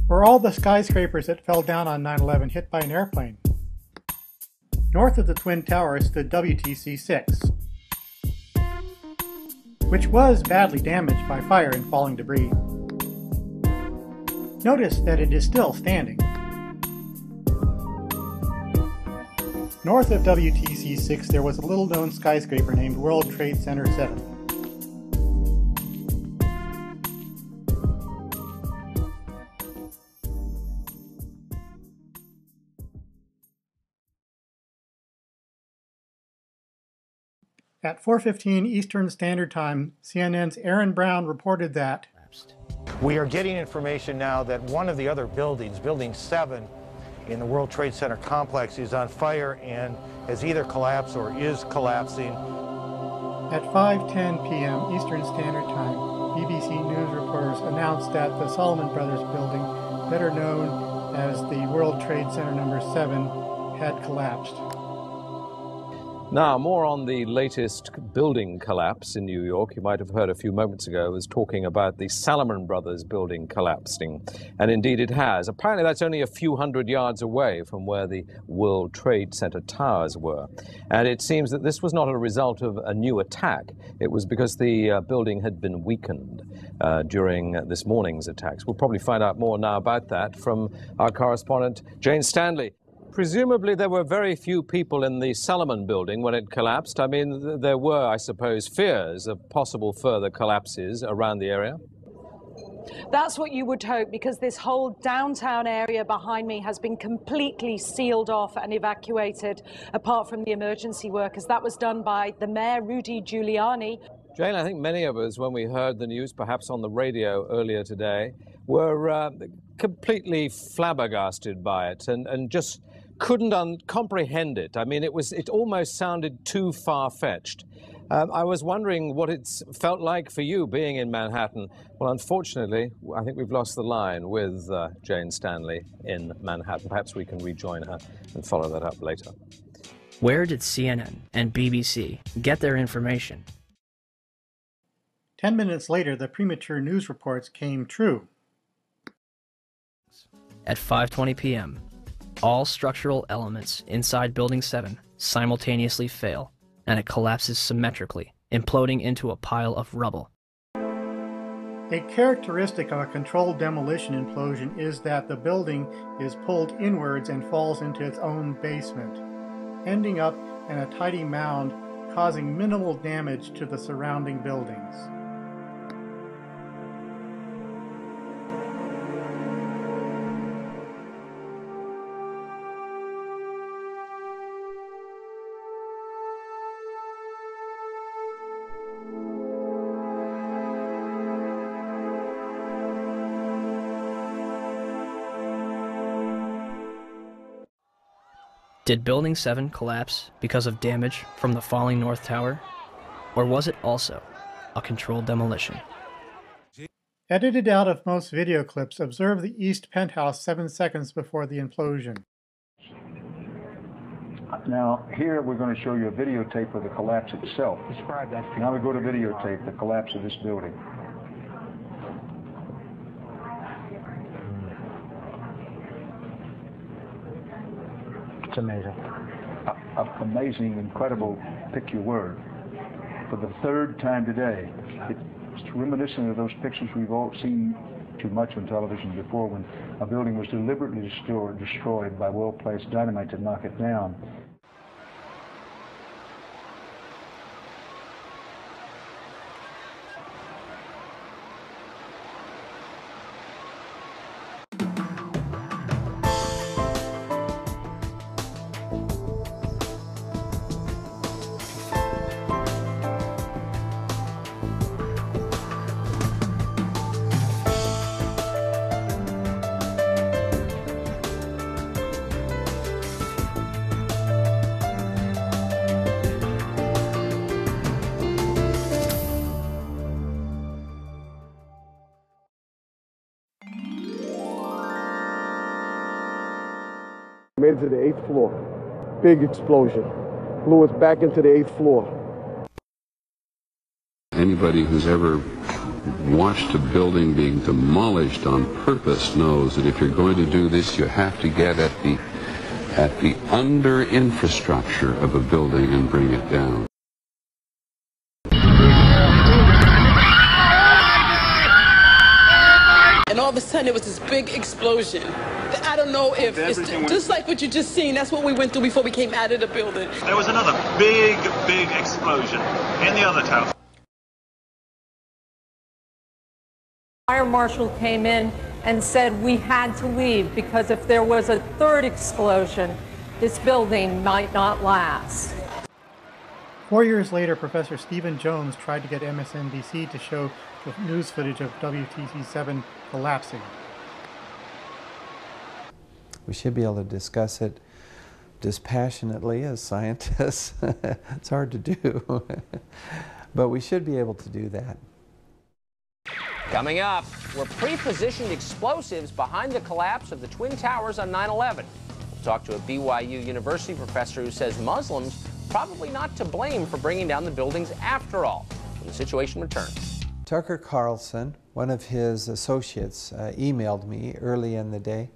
Were all the skyscrapers that fell down on 9/11 hit by an airplane? North of the Twin Towers stood WTC 6, which was badly damaged by fire and falling debris. Notice that it is still standing. North of WTC 6 there was a little-known skyscraper named World Trade Center 7. At 4:15 Eastern Standard Time, CNN's Aaron Brown reported that we are getting information now that one of the other buildings, Building 7 in the World Trade Center complex, is on fire and has either collapsed or is collapsing. At 5:10 p.m. Eastern Standard Time, BBC News reporters announced that the Salomon Brothers building, better known as the World Trade Center number 7, had collapsed. Now, more on the latest building collapse in New York. You might have heard a few moments ago I was talking about the Salomon Brothers building collapsing. And indeed it has. Apparently that's only a few hundred yards away from where the World Trade Center towers were. And it seems that this was not a result of a new attack. It was because the building had been weakened during this morning's attacks. We'll probably find out more now about that from our correspondent, Jane Stanley. Presumably there were very few people in the Salomon building when it collapsed. I mean, there were, I suppose, fears of possible further collapses around the area. That's what you would hope, because this whole downtown area behind me has been completely sealed off and evacuated, apart from the emergency workers. That was done by the mayor, Rudy Giuliani. Jane, I think many of us, when we heard the news, perhaps on the radio earlier today, were completely flabbergasted by it and just couldn't comprehend it. I mean, it almost sounded too far-fetched. I was wondering what it's felt like for you being in Manhattan. Well, unfortunately, I think we've lost the line with Jane Stanley in Manhattan. Perhaps we can rejoin her and follow that up later. Where did CNN and BBC get their information? 10 minutes later, the premature news reports came true. At 5:20 p.m., all structural elements inside Building 7 simultaneously fail, and it collapses symmetrically, imploding into a pile of rubble. A characteristic of a controlled demolition implosion is that the building is pulled inwards and falls into its own basement, ending up in a tidy mound, causing minimal damage to the surrounding buildings. Did Building 7 collapse because of damage from the falling North Tower? Or was it also a controlled demolition? Edited out of most video clips, observe the east penthouse 7 seconds before the implosion. Now, here we're going to show you a videotape of the collapse itself. Describe that. Now we go to videotape, the collapse of this building. It's amazing. Amazing, incredible, pick your word. For the third time today, it's reminiscent of those pictures we've all seen too much on television before, when a building was deliberately destroyed by well-placed dynamite to knock it down. Made it to the 8th floor. Big explosion. Blew us back into the 8th floor. Anybody who's ever watched a building being demolished on purpose knows that if you're going to do this, you have to get at the under infrastructure of a building and bring it down. And all of a sudden, it was this big explosion. I don't know if it's just like what you just seen. That's what we went through before we came out of the building. There was another big explosion in the other tower. Fire marshal came in and said we had to leave because if there was a third explosion, this building might not last. 4 years later, Professor Stephen Jones tried to get MSNBC to show the news footage of WTC-7 collapsing. We should be able to discuss it dispassionately as scientists. It's hard to do, but we should be able to do that. Coming up, were pre-positioned explosives behind the collapse of the Twin Towers on 9/11? We'll talk to a BYU University professor who says Muslims probably not to blame for bringing down the buildings after all, when the situation returns. Tucker Carlson, one of his associates, emailed me early in the day.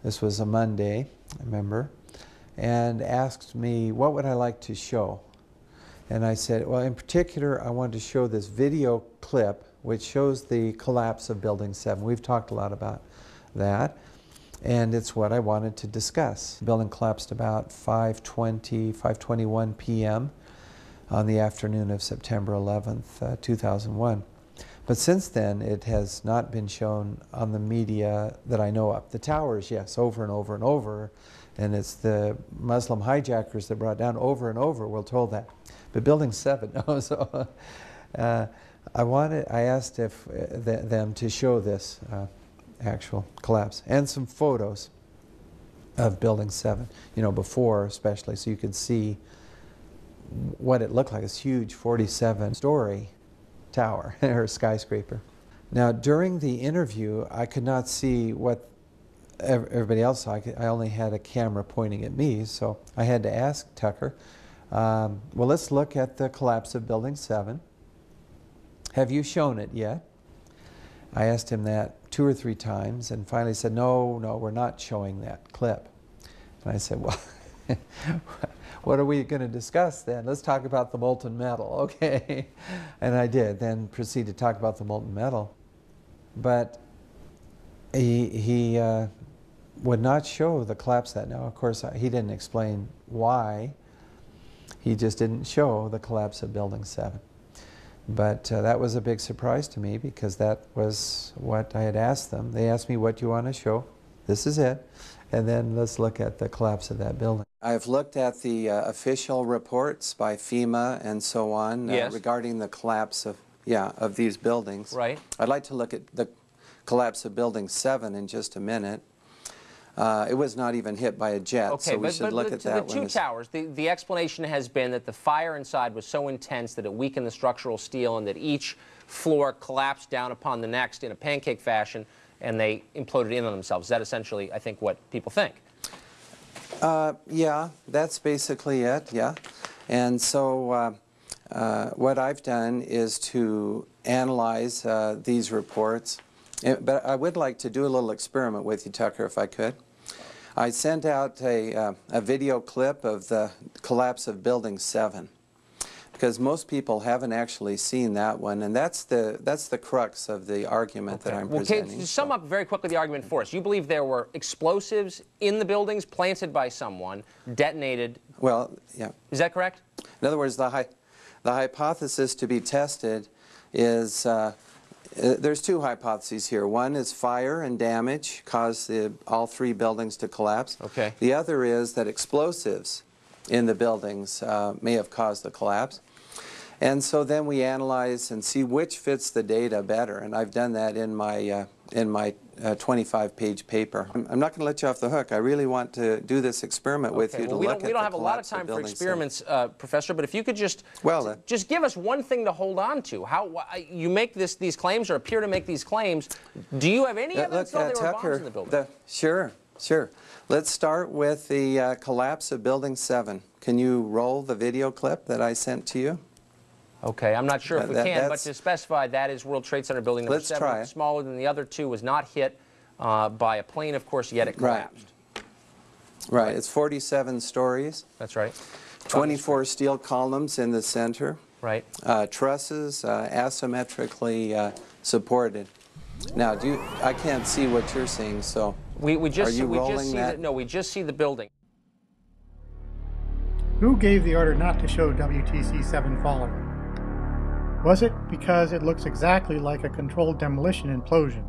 This was a Monday, I remember, and asked me what would I like to show. And I said, well, in particular, I want to show this video clip which shows the collapse of Building 7. We've talked a lot about that, and it's what I wanted to discuss. The building collapsed about 5:21 p.m. on the afternoon of September 11th, 2001. But since then, it has not been shown on the media that I know of. The towers, yes, over and over and over, and it's the Muslim hijackers that brought down over and over, we're told that. But Building 7, no, so I asked if them to show this actual collapse and some photos of Building 7, you know, before especially, so you could see what it looked like. This huge 47-story tower or skyscraper. Now, during the interview, I could not see what everybody else saw. I only had a camera pointing at me, so I had to ask Tucker, well, let's look at the collapse of Building 7. Have you shown it yet? I asked him that 2 or 3 times and finally said, no, we're not showing that clip. And I said, well, what are we going to discuss then? Let's talk about the molten metal, okay? And I did, then proceed to talk about the molten metal. But he would not show the collapse of that. Now, of course, he didn't explain why. He just didn't show the collapse of Building 7. But that was a big surprise to me because that was what I had asked them. They asked me, what do you want to show? This is it. And then let's look at the collapse of that building. I've looked at the official reports by FEMA and so on regarding the collapse of these buildings. Right. I'd like to look at the collapse of Building 7 in just a minute. It was not even hit by a jet, so we should look at that one. The 2 towers, the explanation has been that the fire inside was so intense that it weakened the structural steel and that each floor collapsed down upon the next in a pancake fashion and they imploded in on themselves. Is that essentially, I think, what people think? Yeah, that's basically it, yeah. And so what I've done is to analyze these reports. But I would like to do a little experiment with you, Tucker, if I could. I sent out a video clip of the collapse of Building 7 because most people haven't actually seen that one, and that's the crux of the argument that I'm presenting. To sum up very quickly the argument for us, you believe there were explosives in the buildings planted by someone, detonated. Well, yeah. Is that correct? In other words, the hypothesis to be tested is there's 2 hypotheses here. One is fire and damage caused all 3 buildings to collapse. Okay. The other is that explosives in the buildings may have caused the collapse. And so then we analyze and see which fits the data better. And I've done that in my 25-page paper. I'm not going to let you off the hook. I really want to do this experiment with you to look at the collapse of Building 7. We don't have a lot of time for experiments, Professor, but if you could just give us one thing to hold on to. How you make these claims or appear to make these claims. Do you have any evidence that there were bombs in the building? Sure. Let's start with the collapse of Building 7. Can you roll the video clip that I sent to you? Okay, I'm not sure if we can, but to specify, that is World Trade Center building number 7. Try it. Smaller than the other two, was not hit by a plane, of course, yet it collapsed. Right, it's 47 stories. That's right. 24 steel columns in the center. Right. Trusses asymmetrically supported. Now, I can't see what you're seeing, so we just are you we rolling just see that? No, we just see the building. Who gave the order not to show WTC-7 falling? Was it because it looks exactly like a controlled demolition implosion?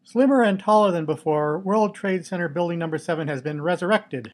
Slimmer and taller than before, World Trade Center building number 7 has been resurrected.